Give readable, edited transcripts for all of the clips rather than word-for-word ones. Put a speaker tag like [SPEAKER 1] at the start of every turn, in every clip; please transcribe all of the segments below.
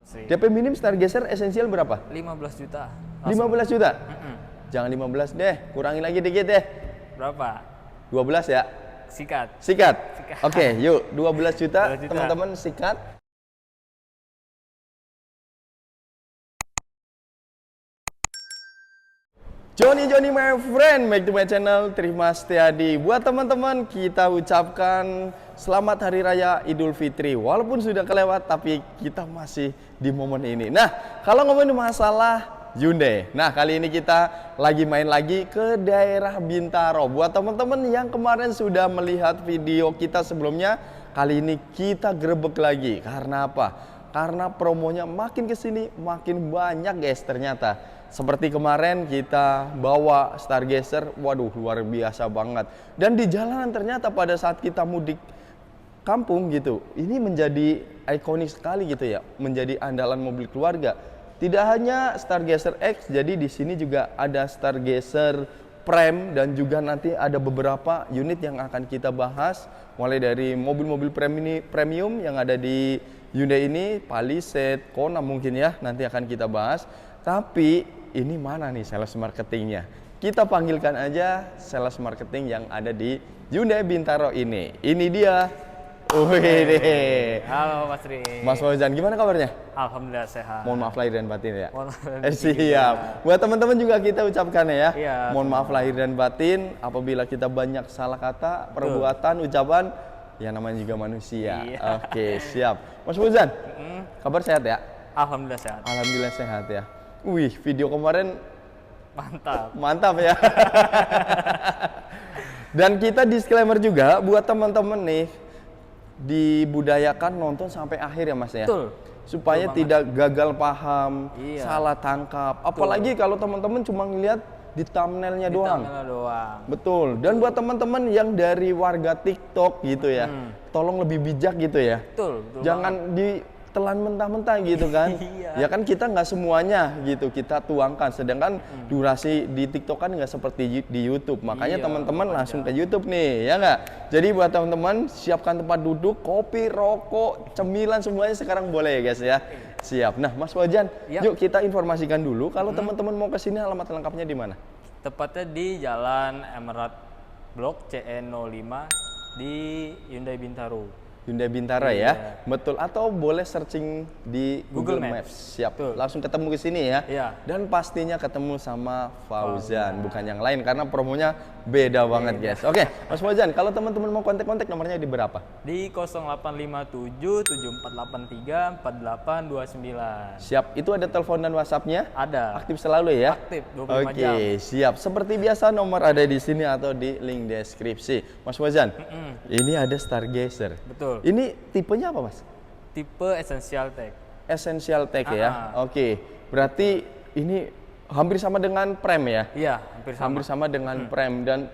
[SPEAKER 1] DP minim Stargazer esensial berapa?
[SPEAKER 2] 15 juta.
[SPEAKER 1] 15 juta? Jangan 15 deh, kurangi lagi dikit deh.
[SPEAKER 2] Berapa?
[SPEAKER 1] 12 ya?
[SPEAKER 2] Sikat.
[SPEAKER 1] Sikat? Oke, yuk 12 juta
[SPEAKER 2] 12 juta.
[SPEAKER 1] teman-teman sikat. Johnny my friend, back to my channel, Terima Setiadi. Buat teman-teman, kita ucapkan selamat Hari Raya Idul Fitri. Walaupun sudah kelewat, tapi kita masih di momen ini. Nah, kalau ngomongin masalah Hyundai, nah kali ini kita lagi main lagi ke daerah Bintaro. Buat teman-teman yang kemarin sudah melihat video kita sebelumnya, kali ini kita grebek lagi. Karena apa? Karena promonya makin kesini makin banyak guys ternyata. Seperti kemarin kita bawa Stargazer, waduh luar biasa banget. Dan di jalanan ternyata pada saat kita mudik kampung gitu, ini menjadi ikonik sekali gitu ya, menjadi andalan mobil keluarga. Tidak hanya Stargazer X, jadi di sini juga ada Stargazer Prem dan juga nanti ada beberapa unit yang akan kita bahas, mulai dari mobil-mobil premium yang ada di Hyundai ini, Palisade, Kona mungkin ya, nanti akan kita bahas. Tapi ini mana nih sales marketingnya? Kita panggilkan aja sales marketing yang ada di Hyundai Bintaro ini. Ini dia. Wih,
[SPEAKER 2] Halo Mas Ri.
[SPEAKER 1] Mas Fauzan, gimana kabarnya?
[SPEAKER 2] Alhamdulillah sehat.
[SPEAKER 1] Mohon maaf lahir dan batin ya.
[SPEAKER 2] Mohon maaf lahir dan batin
[SPEAKER 1] Siap. Buat teman-teman juga kita ucapkan ya.
[SPEAKER 2] Iya,
[SPEAKER 1] Mohon maaf lahir dan batin apabila kita banyak salah kata, perbuatan, ucapan. Ya namanya juga manusia.
[SPEAKER 2] Iya.
[SPEAKER 1] Oke, siap. Mas Fauzan, kabar sehat ya?
[SPEAKER 2] Alhamdulillah sehat.
[SPEAKER 1] Alhamdulillah sehat ya. Wih, video kemarin
[SPEAKER 2] Mantap.
[SPEAKER 1] mantap ya. Dan kita disclaimer juga buat teman-teman nih, dibudayakan nonton sampai akhir ya Mas ya.
[SPEAKER 2] Betul.
[SPEAKER 1] Supaya
[SPEAKER 2] Betul
[SPEAKER 1] tidak gagal paham,
[SPEAKER 2] Iya.
[SPEAKER 1] salah tangkap. Apalagi kalau teman-teman cuma ngeliat di thumbnailnya doang.
[SPEAKER 2] Thumbnail doang.
[SPEAKER 1] Betul. Dan buat teman-teman yang dari warga TikTok gitu ya, tolong lebih bijak gitu ya.
[SPEAKER 2] Betul.
[SPEAKER 1] Jangan ditelan mentah-mentah gitu kan.
[SPEAKER 2] Iya.
[SPEAKER 1] Ya kan kita nggak semuanya gitu kita tuangkan. Sedangkan durasi di TikTok kan nggak seperti di YouTube. Makanya
[SPEAKER 2] Iya,
[SPEAKER 1] teman-teman langsung ke YouTube nih, ya nggak? Jadi buat teman-teman siapkan tempat duduk, kopi, rokok, cemilan semuanya sekarang boleh ya guys ya. Siap. Nah, Mas Fauzan,
[SPEAKER 2] Yap.
[SPEAKER 1] yuk kita informasikan dulu kalau teman-teman mau ke sini alamat lengkapnya di mana?
[SPEAKER 2] Tepatnya di Jalan Emerald Blok CN05 di Hyundai Bintaro.
[SPEAKER 1] Hyundai Bintaro ya, betul. Atau boleh searching di Google
[SPEAKER 2] Google
[SPEAKER 1] Maps.
[SPEAKER 2] Maps.
[SPEAKER 1] Siap,
[SPEAKER 2] Betul.
[SPEAKER 1] langsung ketemu ke sini ya.
[SPEAKER 2] Iya.
[SPEAKER 1] Dan pastinya ketemu sama Fauzan, bukan yang lain karena promonya beda banget guys. Oke, Mas Fauzan, kalau teman-teman mau kontak-kontak nomornya di berapa?
[SPEAKER 2] Di 0857 7483 4829.
[SPEAKER 1] Siap, itu ada telepon dan WhatsApp-nya?
[SPEAKER 2] Ada.
[SPEAKER 1] Aktif selalu ya?
[SPEAKER 2] Aktif 25
[SPEAKER 1] Oke,
[SPEAKER 2] jam.
[SPEAKER 1] siap. Seperti biasa nomor ada di sini atau di link deskripsi. Mas Fauzan, ini ada Stargazer.
[SPEAKER 2] Betul.
[SPEAKER 1] Ini tipenya apa Mas?
[SPEAKER 2] Tipe Essential Tech.
[SPEAKER 1] Essential Tech ya? Oke, berarti ini hampir sama dengan Prem ya?
[SPEAKER 2] Iya, hampir sama.
[SPEAKER 1] Hampir sama dengan Prem. Dan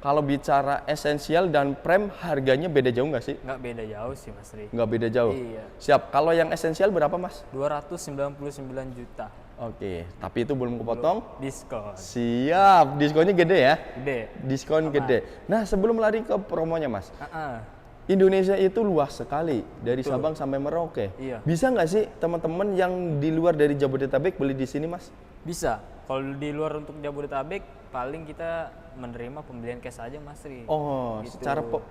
[SPEAKER 1] kalau bicara Essential dan Prem harganya beda jauh nggak sih?
[SPEAKER 2] Nggak beda jauh sih Mas Ri.
[SPEAKER 1] Nggak beda jauh?
[SPEAKER 2] Iya.
[SPEAKER 1] Siap, kalau yang Essential berapa Mas?
[SPEAKER 2] 299 juta.
[SPEAKER 1] Oke, tapi itu belum kepotong?
[SPEAKER 2] Diskon.
[SPEAKER 1] Siap, diskonnya gede ya?
[SPEAKER 2] Gede.
[SPEAKER 1] Diskon gede. Nah, sebelum lari ke promonya Mas,
[SPEAKER 2] Heeh.
[SPEAKER 1] Indonesia itu luas sekali dari Sabang sampai Merauke.
[SPEAKER 2] Iya.
[SPEAKER 1] Bisa nggak sih teman-teman yang di luar dari Jabodetabek beli di sini Mas?
[SPEAKER 2] Bisa. Kalau di luar untuk Jabodetabek paling kita menerima pembelian cash aja Mas Ri.
[SPEAKER 1] Oh,
[SPEAKER 2] Gitu.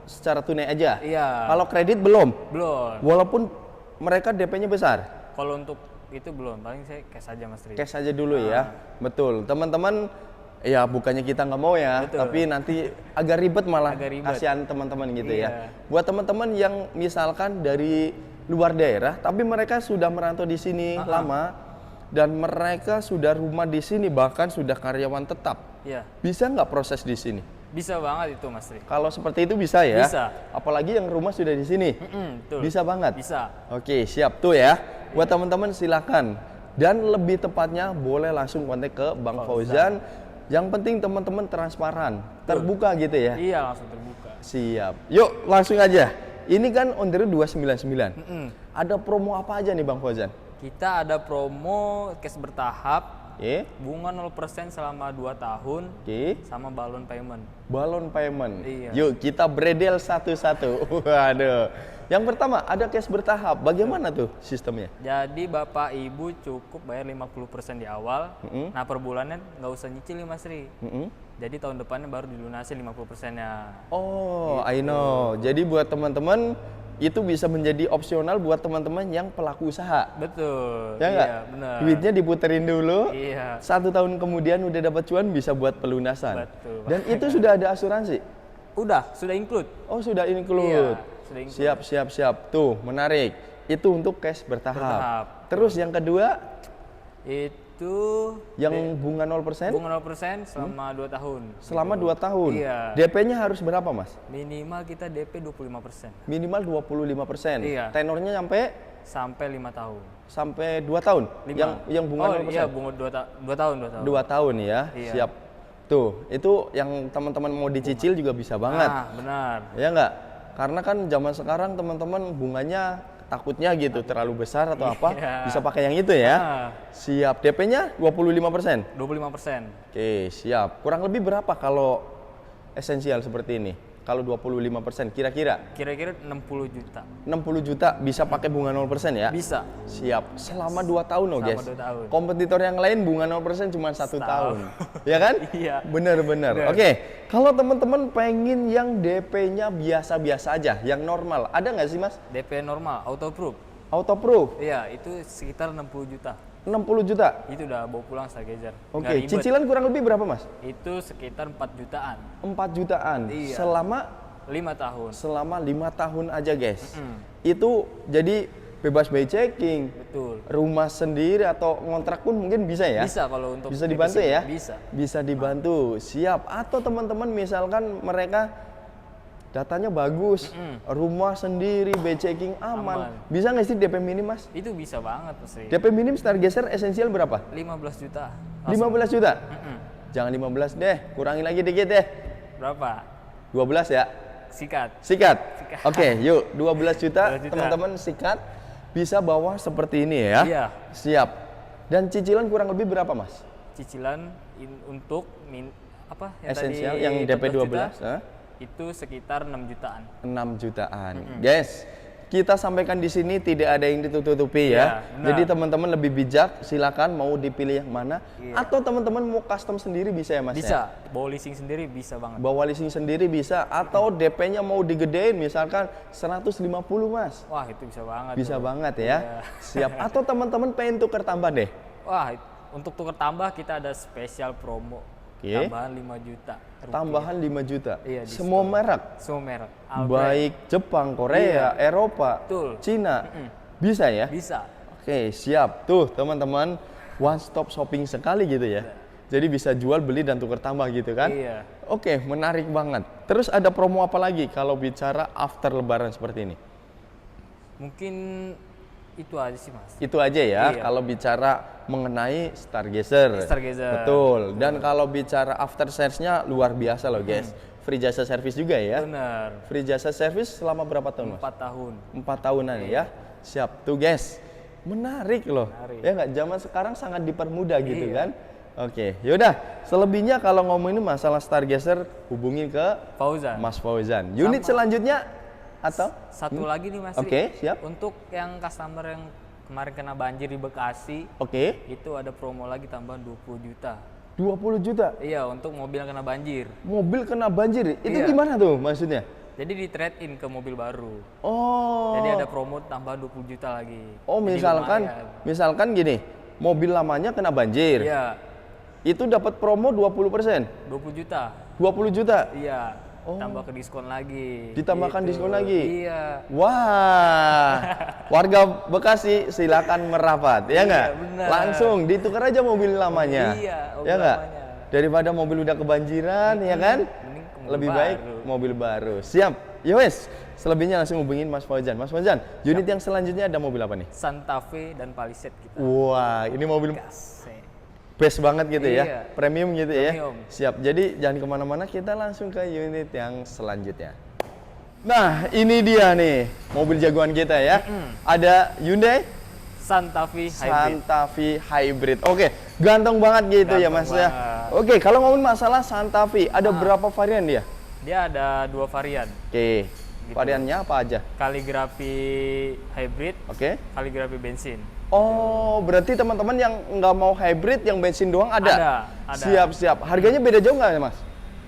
[SPEAKER 1] secara tunai aja.
[SPEAKER 2] Iya.
[SPEAKER 1] Kalau kredit belum.
[SPEAKER 2] Belum.
[SPEAKER 1] Walaupun mereka DP-nya besar.
[SPEAKER 2] Kalau untuk itu belum. Paling saya cash aja Mas Ri.
[SPEAKER 1] Cash aja dulu ya. Betul. Teman-teman, ya bukannya kita nggak mau ya,
[SPEAKER 2] Betul.
[SPEAKER 1] tapi nanti agak ribet malah.
[SPEAKER 2] Agak ribet.
[SPEAKER 1] Kasihan teman-teman gitu
[SPEAKER 2] Iya.
[SPEAKER 1] ya. Buat teman-teman yang misalkan dari luar daerah, tapi mereka sudah merantau di sini lama dan mereka sudah rumah di sini bahkan sudah karyawan tetap.
[SPEAKER 2] Iya.
[SPEAKER 1] Bisa nggak proses di sini?
[SPEAKER 2] Bisa banget itu Mas Ri.
[SPEAKER 1] Kalau seperti itu bisa ya.
[SPEAKER 2] Bisa.
[SPEAKER 1] Apalagi yang rumah sudah di sini.
[SPEAKER 2] Betul.
[SPEAKER 1] Bisa banget.
[SPEAKER 2] Bisa.
[SPEAKER 1] Oke, siap tuh ya. Buat teman-teman silakan. Dan lebih tepatnya boleh langsung kontak ke Bang Fauzan. Yang penting teman-teman transparan, terbuka gitu ya.
[SPEAKER 2] Iya, langsung terbuka.
[SPEAKER 1] Siap. Yuk, langsung aja. Ini kan on the road 299. Ada promo apa aja nih Bang Fauzan?
[SPEAKER 2] Kita ada promo cash bertahap,
[SPEAKER 1] Oke.
[SPEAKER 2] bunga 0% selama 2 tahun,
[SPEAKER 1] Oke.
[SPEAKER 2] sama balon payment.
[SPEAKER 1] Balon payment.
[SPEAKER 2] Iya.
[SPEAKER 1] Yuk, kita bredel satu-satu. Waduh. Yang pertama ada cash bertahap. Bagaimana tuh sistemnya?
[SPEAKER 2] Jadi Bapak Ibu cukup bayar 50% di awal. Nah, per bulannya nggak usah nyicil nih Mas Ri. Jadi tahun depannya baru dilunasi 50%-nya.
[SPEAKER 1] Oh, I know. Jadi buat teman-teman itu bisa menjadi opsional buat teman-teman yang pelaku usaha.
[SPEAKER 2] Betul.
[SPEAKER 1] Ya nggak?
[SPEAKER 2] Iya, benar.
[SPEAKER 1] Duitnya diputerin dulu.
[SPEAKER 2] Iya.
[SPEAKER 1] 1 tahun kemudian udah dapat cuan bisa buat pelunasan.
[SPEAKER 2] Betul.
[SPEAKER 1] Dan itu sudah ada asuransi.
[SPEAKER 2] Udah, sudah include.
[SPEAKER 1] Oh, sudah include.
[SPEAKER 2] Iya, sudah include.
[SPEAKER 1] Siap, siap, siap. Tuh, menarik. Itu untuk cash bertahap. Terus yang kedua,
[SPEAKER 2] Itu
[SPEAKER 1] yang bunga 0%?
[SPEAKER 2] bunga 0% selama 2 tahun.
[SPEAKER 1] Selama 2 tahun.
[SPEAKER 2] Iya.
[SPEAKER 1] DP-nya harus berapa, Mas?
[SPEAKER 2] Minimal kita DP 25%.
[SPEAKER 1] Minimal 25%.
[SPEAKER 2] Iya.
[SPEAKER 1] Tenornya
[SPEAKER 2] Sampai 5 tahun.
[SPEAKER 1] sampai 2 tahun.
[SPEAKER 2] 5.
[SPEAKER 1] Yang bunga 0%.
[SPEAKER 2] Iya, bunga 2 tahun, 2 tahun.
[SPEAKER 1] 2 tahun ya.
[SPEAKER 2] Iya.
[SPEAKER 1] Siap. Tuh, itu yang teman-teman mau dicicil juga bisa banget.
[SPEAKER 2] Nah, benar.
[SPEAKER 1] Ya enggak? Karena kan zaman sekarang teman-teman bunganya takutnya gitu terlalu besar atau apa,
[SPEAKER 2] Iya.
[SPEAKER 1] bisa pakai yang itu ya.
[SPEAKER 2] Nah.
[SPEAKER 1] Siap. DP-nya 25%.
[SPEAKER 2] 25%.
[SPEAKER 1] Oke, siap. Kurang lebih berapa kalau esensial seperti ini? Kalau 25% kira-kira
[SPEAKER 2] Kira-kira 60 juta.
[SPEAKER 1] 60 juta bisa pakai bunga 0% ya?
[SPEAKER 2] Bisa.
[SPEAKER 1] Siap. Selama 2 tahun loh,
[SPEAKER 2] Selama
[SPEAKER 1] guys.
[SPEAKER 2] 2 tahun.
[SPEAKER 1] Kompetitor yang lain bunga 0% cuma 1 tahun. Ya kan?
[SPEAKER 2] Iya.
[SPEAKER 1] Bener-bener.
[SPEAKER 2] Bener.
[SPEAKER 1] Oke, kalau teman-teman pengen yang DP-nya biasa-biasa aja, yang normal, ada nggak sih, Mas?
[SPEAKER 2] DP normal, auto proof.
[SPEAKER 1] Auto proof
[SPEAKER 2] Iya, itu sekitar 60 juta.
[SPEAKER 1] 60 juta.
[SPEAKER 2] Itu udah bawa pulang Stargazer.
[SPEAKER 1] Oke,
[SPEAKER 2] Nggak ribet.
[SPEAKER 1] cicilan kurang lebih berapa, Mas?
[SPEAKER 2] Itu sekitar 4 jutaan.
[SPEAKER 1] 4 jutaan.
[SPEAKER 2] Iya.
[SPEAKER 1] Selama
[SPEAKER 2] 5 tahun.
[SPEAKER 1] 5 tahun aja, guys. Itu jadi bebas by checking.
[SPEAKER 2] Betul.
[SPEAKER 1] Rumah sendiri atau ngontrak pun mungkin bisa ya?
[SPEAKER 2] Bisa kalau untuk
[SPEAKER 1] Bisa dibantu
[SPEAKER 2] DP
[SPEAKER 1] ya?
[SPEAKER 2] Bisa.
[SPEAKER 1] Bisa dibantu. Siap. Atau teman-teman misalkan mereka datanya bagus, rumah sendiri, by checking aman. Bisa nggak sih DP minim, Mas?
[SPEAKER 2] Itu bisa banget, Mas Ri.
[SPEAKER 1] DP minim Stargazer esensial berapa?
[SPEAKER 2] 15 juta.
[SPEAKER 1] 15 juta? Jangan 15 deh, kurangi lagi dikit deh.
[SPEAKER 2] Berapa?
[SPEAKER 1] 12 ya?
[SPEAKER 2] Sikat.
[SPEAKER 1] Sikat. Oke, yuk 12 juta
[SPEAKER 2] 12 juta.
[SPEAKER 1] teman-teman sikat. Bisa bawa seperti ini ya.
[SPEAKER 2] Iya.
[SPEAKER 1] Siap. Dan cicilan kurang lebih berapa, Mas?
[SPEAKER 2] Cicilan untuk apa yang
[SPEAKER 1] Esensial
[SPEAKER 2] tadi
[SPEAKER 1] yang DP 12,
[SPEAKER 2] 12 juta, itu sekitar 6 jutaan.
[SPEAKER 1] 6 jutaan. Guys, kita sampaikan di sini tidak ada yang ditutupi ya.
[SPEAKER 2] Iya, benar.
[SPEAKER 1] Jadi teman-teman lebih bijak, silakan mau dipilih yang mana.
[SPEAKER 2] Iya.
[SPEAKER 1] Atau teman-teman mau custom sendiri bisa ya, Mas?
[SPEAKER 2] Bisa.
[SPEAKER 1] Ya?
[SPEAKER 2] Bawa leasing sendiri bisa banget.
[SPEAKER 1] Bawa leasing sendiri bisa. Atau DP-nya mau digedein misalkan 150, Mas.
[SPEAKER 2] Wah, itu bisa banget.
[SPEAKER 1] Bisa
[SPEAKER 2] tuh.
[SPEAKER 1] banget ya.
[SPEAKER 2] Iya.
[SPEAKER 1] Siap. Atau teman-teman pengen tuker tambah deh.
[SPEAKER 2] Wah, untuk tukar tambah kita ada spesial promo.
[SPEAKER 1] Oke.
[SPEAKER 2] Tambahan 5 juta. rupiah.
[SPEAKER 1] Tambahan 5 juta.
[SPEAKER 2] Iya,
[SPEAKER 1] Semua
[SPEAKER 2] diskon.
[SPEAKER 1] merek.
[SPEAKER 2] Semua merek.
[SPEAKER 1] Baik Jepang, Korea, Eropa,
[SPEAKER 2] Betul.
[SPEAKER 1] Cina. Bisa ya?
[SPEAKER 2] Bisa.
[SPEAKER 1] Oke, siap. Tuh, teman-teman, one stop shopping sekali gitu ya. Jadi bisa jual, beli dan tukar tambah gitu kan?
[SPEAKER 2] Iya.
[SPEAKER 1] Oke, menarik banget. Terus ada promo apa lagi kalau bicara after lebaran seperti ini?
[SPEAKER 2] Mungkin itu aja sih, Mas.
[SPEAKER 1] Itu aja ya
[SPEAKER 2] Iya.
[SPEAKER 1] kalau bicara mengenai Stargazer.
[SPEAKER 2] Stargazer.
[SPEAKER 1] Betul. Dan kalau bicara after sales-nya luar biasa loh, guys. Free jasa service juga ya.
[SPEAKER 2] Benar.
[SPEAKER 1] Free jasa service selama berapa tahun, Mas?
[SPEAKER 2] 4 tahun.
[SPEAKER 1] 4 tahunan ya. Siap. Tuh, guys. Menarik loh.
[SPEAKER 2] Menarik.
[SPEAKER 1] Ya nggak? Zaman sekarang sangat dipermudah gitu
[SPEAKER 2] Iya.
[SPEAKER 1] kan? Oke. Yaudah. Selebihnya kalau ngomongin masalah Stargazer, hubungi ke
[SPEAKER 2] Fauzan.
[SPEAKER 1] Mas Fauzan. Unit selanjutnya atau?
[SPEAKER 2] Satu lagi nih, Mas.
[SPEAKER 1] Oke,
[SPEAKER 2] Ri.
[SPEAKER 1] siap.
[SPEAKER 2] Untuk yang customer yang kemarin kena banjir di Bekasi,
[SPEAKER 1] Oke.
[SPEAKER 2] itu ada promo lagi tambahan 20 juta.
[SPEAKER 1] 20 juta.
[SPEAKER 2] Iya, untuk mobil yang kena banjir.
[SPEAKER 1] Mobil kena banjir. Itu
[SPEAKER 2] Iya.
[SPEAKER 1] gimana tuh maksudnya?
[SPEAKER 2] Jadi di trade in ke mobil baru.
[SPEAKER 1] Oh.
[SPEAKER 2] Jadi ada promo tambahan 20 juta lagi.
[SPEAKER 1] Oh,
[SPEAKER 2] Jadi
[SPEAKER 1] misalkan
[SPEAKER 2] lumayan.
[SPEAKER 1] gini, mobil lamanya kena banjir.
[SPEAKER 2] Iya,
[SPEAKER 1] Itu dapat promo 20%.
[SPEAKER 2] 20 juta.
[SPEAKER 1] 20 juta.
[SPEAKER 2] Iya. Tambah ke diskon lagi.
[SPEAKER 1] Ditambahkan
[SPEAKER 2] Gitu.
[SPEAKER 1] diskon lagi?
[SPEAKER 2] Iya.
[SPEAKER 1] Wah, warga Bekasi silakan merapat, ya nggak?
[SPEAKER 2] benar.
[SPEAKER 1] Langsung ditukar aja mobil lamanya.
[SPEAKER 2] Iya, mobil
[SPEAKER 1] ya nggak?
[SPEAKER 2] lamanya.
[SPEAKER 1] Daripada mobil udah kebanjiran, ya kan?
[SPEAKER 2] Mending ke mobil
[SPEAKER 1] Lebih
[SPEAKER 2] baru.
[SPEAKER 1] baik mobil baru. Siap. Ya wes, selebihnya langsung hubungin Mas Fauzan. Mas Fauzan, unit yang selanjutnya ada mobil apa nih?
[SPEAKER 2] Santa Fe dan Palisade kita.
[SPEAKER 1] Wah, ini mobil
[SPEAKER 2] Gas.
[SPEAKER 1] best banget gitu ya,
[SPEAKER 2] Iya.
[SPEAKER 1] premium gitu ya.
[SPEAKER 2] Premium.
[SPEAKER 1] Siap. Jadi jangan kemana-mana, kita langsung ke unit yang selanjutnya. Nah, ini dia nih mobil jagoan kita ya. Ada Hyundai
[SPEAKER 2] Santa Fe Hybrid.
[SPEAKER 1] Santa Fe Hybrid. Oke, ganteng banget gitu ya Mas
[SPEAKER 2] Ganteng
[SPEAKER 1] ya.
[SPEAKER 2] banget.
[SPEAKER 1] Oke, kalau ngomongin masalah Santa Fe, ada berapa varian dia?
[SPEAKER 2] Dia ada 2 varian.
[SPEAKER 1] Oke,
[SPEAKER 2] gitu.
[SPEAKER 1] Variannya apa aja?
[SPEAKER 2] Kaligrafi hybrid,
[SPEAKER 1] Oke.
[SPEAKER 2] kaligrafi bensin.
[SPEAKER 1] Oh, berarti teman-teman yang nggak mau hybrid, yang bensin doang ada?
[SPEAKER 2] Ada.
[SPEAKER 1] Siap. Harganya beda jauh nggak ya, Mas?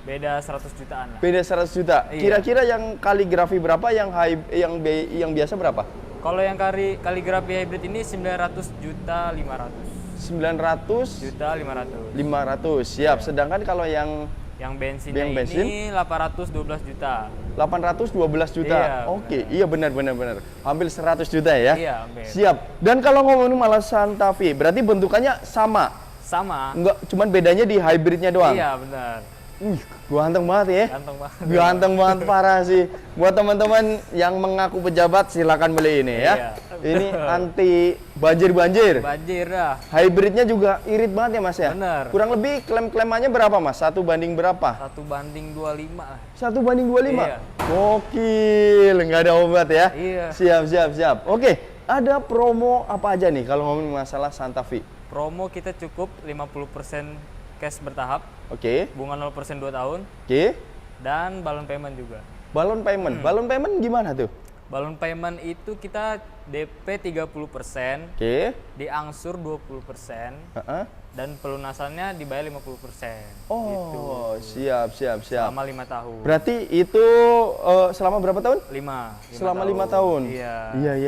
[SPEAKER 2] Beda 100 jutaan lah.
[SPEAKER 1] Beda 100 juta.
[SPEAKER 2] Iya.
[SPEAKER 1] Kira-kira yang kaligrafi berapa, yang biasa berapa?
[SPEAKER 2] Kalau yang kaligrafi hybrid ini 900 juta 500.
[SPEAKER 1] 900
[SPEAKER 2] Juta 500.
[SPEAKER 1] 500. Siap. Sedangkan kalau yang
[SPEAKER 2] Yang bensinnya
[SPEAKER 1] Yang bensin?
[SPEAKER 2] ini 812 juta.
[SPEAKER 1] 812 juta.
[SPEAKER 2] Iya,
[SPEAKER 1] Oke, iya benar. Hampir 100 juta ya.
[SPEAKER 2] Iya, hampir.
[SPEAKER 1] Siap. Dan kalau ngomongin malah Santa Fe, berarti bentukannya sama.
[SPEAKER 2] Sama.
[SPEAKER 1] Enggak, cuman bedanya di hybridnya doang.
[SPEAKER 2] Iya, benar.
[SPEAKER 1] Ganteng banget ya.
[SPEAKER 2] Ganteng banget.
[SPEAKER 1] Ganteng banget parah sih. Buat teman-teman yang mengaku pejabat silakan beli ini ya.
[SPEAKER 2] Iya.
[SPEAKER 1] Ini anti banjir.
[SPEAKER 2] Banjir dah.
[SPEAKER 1] Hybridnya juga irit banget ya Mas ya.
[SPEAKER 2] Bener.
[SPEAKER 1] Kurang lebih klaim-klaimannya berapa Mas? 1 banding berapa?
[SPEAKER 2] 1:25 lah.
[SPEAKER 1] 1:25.
[SPEAKER 2] Iya.
[SPEAKER 1] Gokil, nggak ada obat ya.
[SPEAKER 2] Iya.
[SPEAKER 1] Siap. Oke, ada promo apa aja nih kalau ngomongin masalah Santa Fe?
[SPEAKER 2] Promo kita cukup 50% cash bertahap,
[SPEAKER 1] Oke.
[SPEAKER 2] bunga 0% 2 tahun,
[SPEAKER 1] Oke.
[SPEAKER 2] dan balon payment juga.
[SPEAKER 1] Balon payment. Balon payment gimana tuh?
[SPEAKER 2] Balon payment itu kita DP 30%,
[SPEAKER 1] Oke.
[SPEAKER 2] diangsur 20%,
[SPEAKER 1] Heeh.
[SPEAKER 2] dan pelunasannya dibayar 50%. Gitu.
[SPEAKER 1] Oh, siap.
[SPEAKER 2] Selama 5 tahun.
[SPEAKER 1] Berarti itu selama berapa tahun?
[SPEAKER 2] 5
[SPEAKER 1] Selama 5 tahun.
[SPEAKER 2] Iya.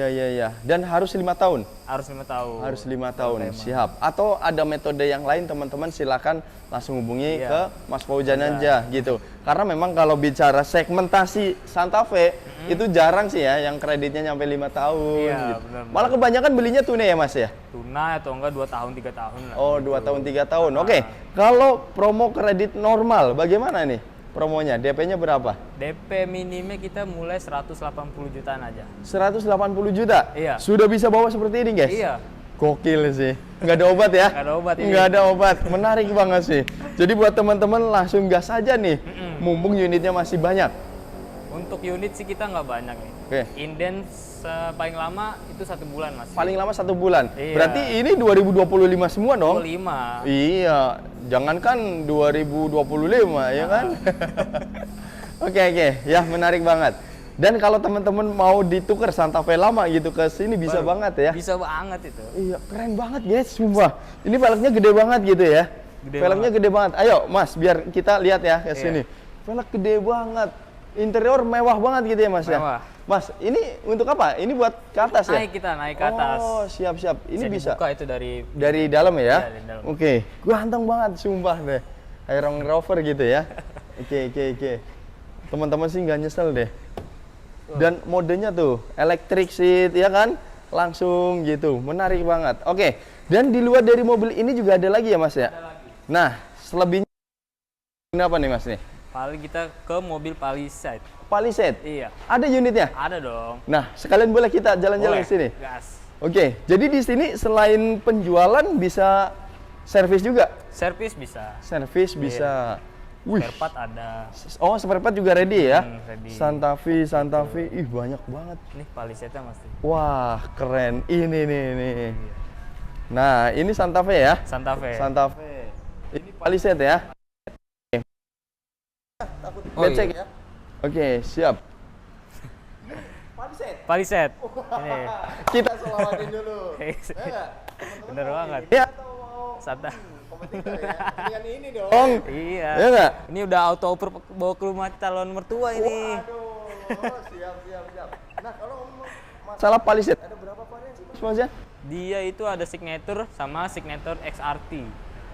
[SPEAKER 1] Iya. Dan harus 5 tahun.
[SPEAKER 2] Harus 5 tahun.
[SPEAKER 1] Harus 5 tahun.
[SPEAKER 2] Payment.
[SPEAKER 1] Siap. Atau ada metode yang lain teman-teman silakan langsung hubungi
[SPEAKER 2] Iya.
[SPEAKER 1] ke Mas Fauzan aja gitu. Karena memang kalau bicara segmentasi Santa Fe itu jarang sih ya yang kreditnya nyampe 5 tahun
[SPEAKER 2] Iya,
[SPEAKER 1] gitu.
[SPEAKER 2] benar.
[SPEAKER 1] Malah kebanyakan belinya tunai ya Mas ya?
[SPEAKER 2] Tunai atau enggak 2 tahun 3 tahun lah.
[SPEAKER 1] Oh, 2 tahun 3 tahun. Oke. Kalau promo kredit normal bagaimana nih? Promonya DP-nya berapa?
[SPEAKER 2] DP minimnya kita mulai 180 jutaan aja.
[SPEAKER 1] 180 juta?
[SPEAKER 2] Iya.
[SPEAKER 1] Sudah bisa bawa seperti ini, guys?
[SPEAKER 2] Iya.
[SPEAKER 1] Gokil sih. Nggak ada obat ya?
[SPEAKER 2] Nggak ada obat ini.
[SPEAKER 1] Nggak ada obat. Menarik banget sih. Jadi buat teman-teman langsung gas aja nih. Mumpung unitnya masih banyak.
[SPEAKER 2] Untuk unit sih kita nggak banyak nih.
[SPEAKER 1] Oke.
[SPEAKER 2] Inden paling lama itu 1 bulan mas.
[SPEAKER 1] Paling lama 1 bulan.
[SPEAKER 2] Iya.
[SPEAKER 1] Berarti ini 2025 semua dong?
[SPEAKER 2] 25.
[SPEAKER 1] Iya. Jangankan 2025 ya kan? Oke. Ya menarik banget. Dan kalau teman-teman mau ditukar Santa Fe lama gitu ke sini bisa banget ya.
[SPEAKER 2] Bisa banget itu.
[SPEAKER 1] Iya, keren banget guys, sumpah. Ini velgnya gede banget gitu ya. Velgnya gede banget. Ayo, Mas, biar kita lihat ya ke sini. Velg gede banget. Interior mewah banget gitu ya, Mas ya.
[SPEAKER 2] Mewah.
[SPEAKER 1] Mas, ini untuk apa? Ini buat ke atas ya?
[SPEAKER 2] Naik ke atas.
[SPEAKER 1] Oh, siap. Ini bisa.
[SPEAKER 2] Dibuka itu
[SPEAKER 1] Dari dalam ya?
[SPEAKER 2] Iya, dari dalam.
[SPEAKER 1] Oke, ganteng banget sumpah deh. Kayak Range Rover gitu ya. Oke. Teman-teman sih nggak nyesel deh. Dan modenya tuh electric seat ya kan? Langsung gitu. Menarik banget. Oke. Dan di luar dari mobil ini juga ada lagi ya, Mas ya?
[SPEAKER 2] Ada lagi.
[SPEAKER 1] Nah, selebihnya ini apa nih, Mas nih?
[SPEAKER 2] Paling kita ke mobil Palisade.
[SPEAKER 1] Palisade.
[SPEAKER 2] Iya.
[SPEAKER 1] Ada unitnya?
[SPEAKER 2] Ada dong.
[SPEAKER 1] Nah, sekalian boleh kita jalan-jalan ke
[SPEAKER 2] Boleh.
[SPEAKER 1] sini.
[SPEAKER 2] Gas.
[SPEAKER 1] Oke. Jadi di sini selain penjualan bisa servis juga?
[SPEAKER 2] Servis bisa.
[SPEAKER 1] Servis bisa. Wih.
[SPEAKER 2] Spare part ada.
[SPEAKER 1] Oh, spare part juga ready ya?
[SPEAKER 2] Ready.
[SPEAKER 1] Santa Fe. Ih, banyak banget.
[SPEAKER 2] Nih Palisade-nya mas.
[SPEAKER 1] Wah, keren. Ini nih. Nah, ini Santa Fe ya?
[SPEAKER 2] Santa Fe.
[SPEAKER 1] Santa Fe. Ini Palisade ya?
[SPEAKER 2] Oh,
[SPEAKER 1] Becek
[SPEAKER 2] iya.
[SPEAKER 1] ya? Oke, siap.
[SPEAKER 2] Palisade. Ini.
[SPEAKER 1] Kita selawatin dulu.
[SPEAKER 2] Bener banget.
[SPEAKER 1] Ya.
[SPEAKER 2] Santa.
[SPEAKER 1] Dengan ini dong.
[SPEAKER 2] Iya.
[SPEAKER 1] Ya nggak?
[SPEAKER 2] Ini udah auto oper bawa ke rumah calon mertua ini.
[SPEAKER 1] Waduh, siap. Nah, kalau masalah Palisade, ada berapa varian sih, Mas Fauzan?
[SPEAKER 2] Dia itu ada Signature sama Signature XRT.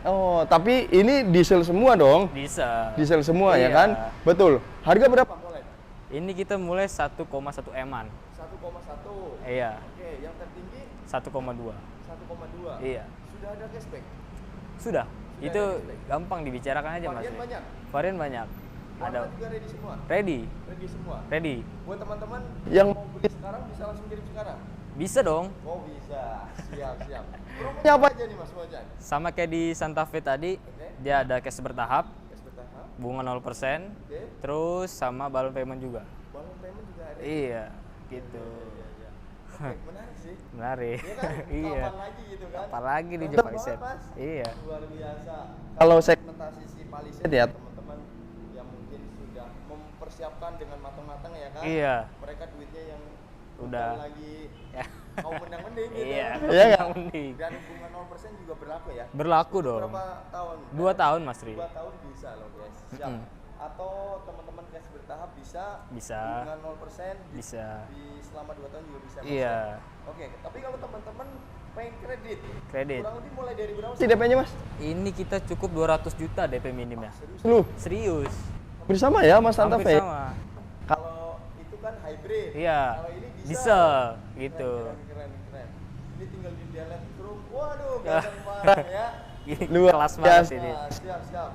[SPEAKER 1] Oh, tapi ini diesel semua dong?
[SPEAKER 2] Bisa.
[SPEAKER 1] Diesel semua ya
[SPEAKER 2] Iya.
[SPEAKER 1] kan? Betul. Harga berapa mulai?
[SPEAKER 2] Ini kita mulai 1,1 M-an.
[SPEAKER 1] 1,1.
[SPEAKER 2] Iya.
[SPEAKER 1] Oke, yang tertinggi
[SPEAKER 2] 1,2.
[SPEAKER 1] 1,2.
[SPEAKER 2] Iya.
[SPEAKER 1] Sudah ada cashback?
[SPEAKER 2] Sudah. Itu gampang dibicarakan aja mas.
[SPEAKER 1] Varian banyak?
[SPEAKER 2] Varian banyak. Ada.
[SPEAKER 1] Warna juga ready semua?
[SPEAKER 2] Ready.
[SPEAKER 1] Ready semua?
[SPEAKER 2] Ready.
[SPEAKER 1] Buat teman-teman yang mau beli sekarang bisa langsung kirim sekarang?
[SPEAKER 2] Bisa dong.
[SPEAKER 1] Oh bisa, siap. Promonya apa aja nih Mas Fauzan?
[SPEAKER 2] Sama kayak di Santa Fe tadi, dia ada cash bertahap,
[SPEAKER 1] Cash bertahap,
[SPEAKER 2] bunga 0%,
[SPEAKER 1] oke.
[SPEAKER 2] terus sama balon payment juga.
[SPEAKER 1] Balon payment juga ada?
[SPEAKER 2] Iya, gitu.
[SPEAKER 1] Oke, menarik sih.
[SPEAKER 2] Menarik.
[SPEAKER 1] Iya kan?
[SPEAKER 2] Iya.
[SPEAKER 1] Kapan lagi gitu kan?
[SPEAKER 2] Apalagi di
[SPEAKER 1] Mantap
[SPEAKER 2] Palisade.
[SPEAKER 1] banget, Mas.
[SPEAKER 2] Iya.
[SPEAKER 1] Luar biasa. Kalau segmentasi si Palisade ya teman-teman yang mungkin sudah mempersiapkan dengan matang-matang ya kan.
[SPEAKER 2] Iya.
[SPEAKER 1] Mereka duitnya yang
[SPEAKER 2] Udah.
[SPEAKER 1] lagi
[SPEAKER 2] Ya.
[SPEAKER 1] mau mendang-mending gitu.
[SPEAKER 2] Iya.
[SPEAKER 1] Iya nggak?
[SPEAKER 2] Mending.
[SPEAKER 1] Dan bunga 0% juga berlaku ya.
[SPEAKER 2] Berlaku dong.
[SPEAKER 1] Berapa tahun?
[SPEAKER 2] 2 tahun Mas Ri.
[SPEAKER 1] 2 tahun bisa loh guys. Siap. Atau teman-teman cash bertahap bisa.
[SPEAKER 2] Bisa.
[SPEAKER 1] Bunga 0%
[SPEAKER 2] Bisa.
[SPEAKER 1] di selama 2 tahun juga bisa. Mas.
[SPEAKER 2] Iya.
[SPEAKER 1] Oke, tapi kalau teman-teman pengen kredit.
[SPEAKER 2] Kredit.
[SPEAKER 1] Kurang lebih mulai dari berapa sih DP-nya, Mas?
[SPEAKER 2] Ini kita cukup 200 juta DP minimnya.
[SPEAKER 1] Lu
[SPEAKER 2] Serius.
[SPEAKER 1] bersama ya Mas Santa
[SPEAKER 2] Hampir
[SPEAKER 1] Fe?
[SPEAKER 2] sama.
[SPEAKER 1] Kalau itu kan hybrid.
[SPEAKER 2] Iya.
[SPEAKER 1] Kalau ini
[SPEAKER 2] Diesel gitu.
[SPEAKER 1] Keren. Ini tinggal di delete room. Waduh, ganteng banget ya.
[SPEAKER 2] Luar kelas banget ini.
[SPEAKER 1] Nah, siap.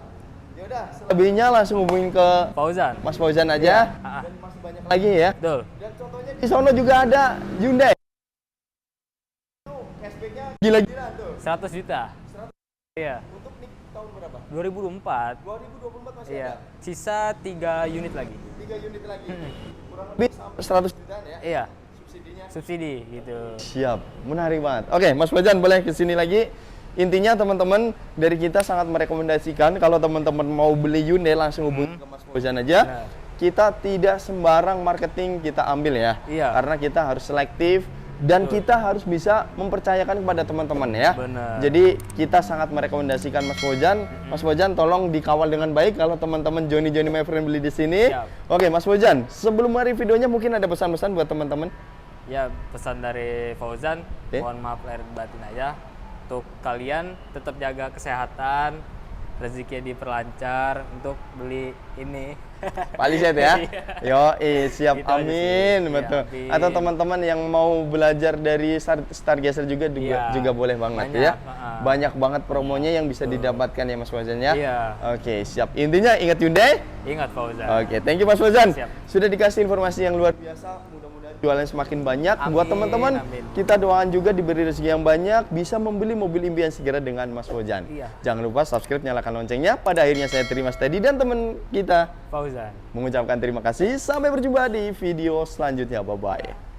[SPEAKER 1] Ya udah, selebihnya langsung hubungin ke
[SPEAKER 2] Fauzan.
[SPEAKER 1] Mas Fauzan aja.
[SPEAKER 2] Ah,
[SPEAKER 1] Dan masih banyak lagi ya.
[SPEAKER 2] betul.
[SPEAKER 1] Dan contohnya di sono juga ada Hyundai. Itu cashback-nya gila-gilaan tuh.
[SPEAKER 2] 100 juta.
[SPEAKER 1] 100
[SPEAKER 2] Iya.
[SPEAKER 1] untuk nih tahun berapa?
[SPEAKER 2] 2024.
[SPEAKER 1] 2024 masih
[SPEAKER 2] Iya.
[SPEAKER 1] ada.
[SPEAKER 2] Sisa 3 unit lagi.
[SPEAKER 1] 3 unit lagi. Kurang lebih sampai 100 jutaan ya.
[SPEAKER 2] Iya.
[SPEAKER 1] Subsidinya.
[SPEAKER 2] Subsidi gitu.
[SPEAKER 1] Siap, menarik banget. Oke, Mas Fauzan boleh ke sini lagi. Intinya teman-teman dari kita sangat merekomendasikan kalau teman-teman mau beli Hyundai langsung hubungi ke Mas Fauzan aja.
[SPEAKER 2] Benar.
[SPEAKER 1] Kita tidak sembarang marketing kita ambil ya.
[SPEAKER 2] Iya.
[SPEAKER 1] Karena kita harus selektif dan kita harus bisa mempercayakan kepada teman-teman ya.
[SPEAKER 2] Benar.
[SPEAKER 1] Jadi kita sangat merekomendasikan Mas Fauzan. Mas Fauzan tolong dikawal dengan baik kalau teman-teman Johnny my friend beli di sini.
[SPEAKER 2] Siap.
[SPEAKER 1] Oke, Mas Fauzan, sebelum hari videonya mungkin ada pesan-pesan buat teman-teman.
[SPEAKER 2] Ya, pesan dari Fauzan,
[SPEAKER 1] Oke.
[SPEAKER 2] mohon maaf lahir batin aja. Untuk kalian tetap jaga kesehatan, rezekinya diperlancar untuk beli ini.
[SPEAKER 1] Pak Liset ya. Yo, siap.
[SPEAKER 2] Gitu aja
[SPEAKER 1] Amin,
[SPEAKER 2] sih.
[SPEAKER 1] betul.
[SPEAKER 2] Ya, amin.
[SPEAKER 1] Atau teman-teman yang mau belajar dari Stargazer juga
[SPEAKER 2] Iya.
[SPEAKER 1] juga boleh banget
[SPEAKER 2] Banyak,
[SPEAKER 1] ya.
[SPEAKER 2] heeh.
[SPEAKER 1] Banyak banget promonya yang bisa didapatkan ya Mas Fauzan ya.
[SPEAKER 2] Iya.
[SPEAKER 1] Oke, siap. Intinya ingat Hyundai.
[SPEAKER 2] Ingat Fauzan.
[SPEAKER 1] Oke, thank you Mas Fauzan.
[SPEAKER 2] Siap.
[SPEAKER 1] Sudah dikasih informasi yang luar biasa. Mudah-mudahan jualan semakin banyak. Buat
[SPEAKER 2] Amin,
[SPEAKER 1] teman-teman,
[SPEAKER 2] amin.
[SPEAKER 1] kita doakan juga diberi rezeki yang banyak, bisa membeli mobil impian segera dengan Mas Fauzan.
[SPEAKER 2] Iya.
[SPEAKER 1] Jangan lupa subscribe, nyalakan loncengnya. Pada akhirnya saya terima Steady dan teman kita
[SPEAKER 2] Fauzan.
[SPEAKER 1] mengucapkan terima kasih. Sampai berjumpa di video selanjutnya. Bye-bye.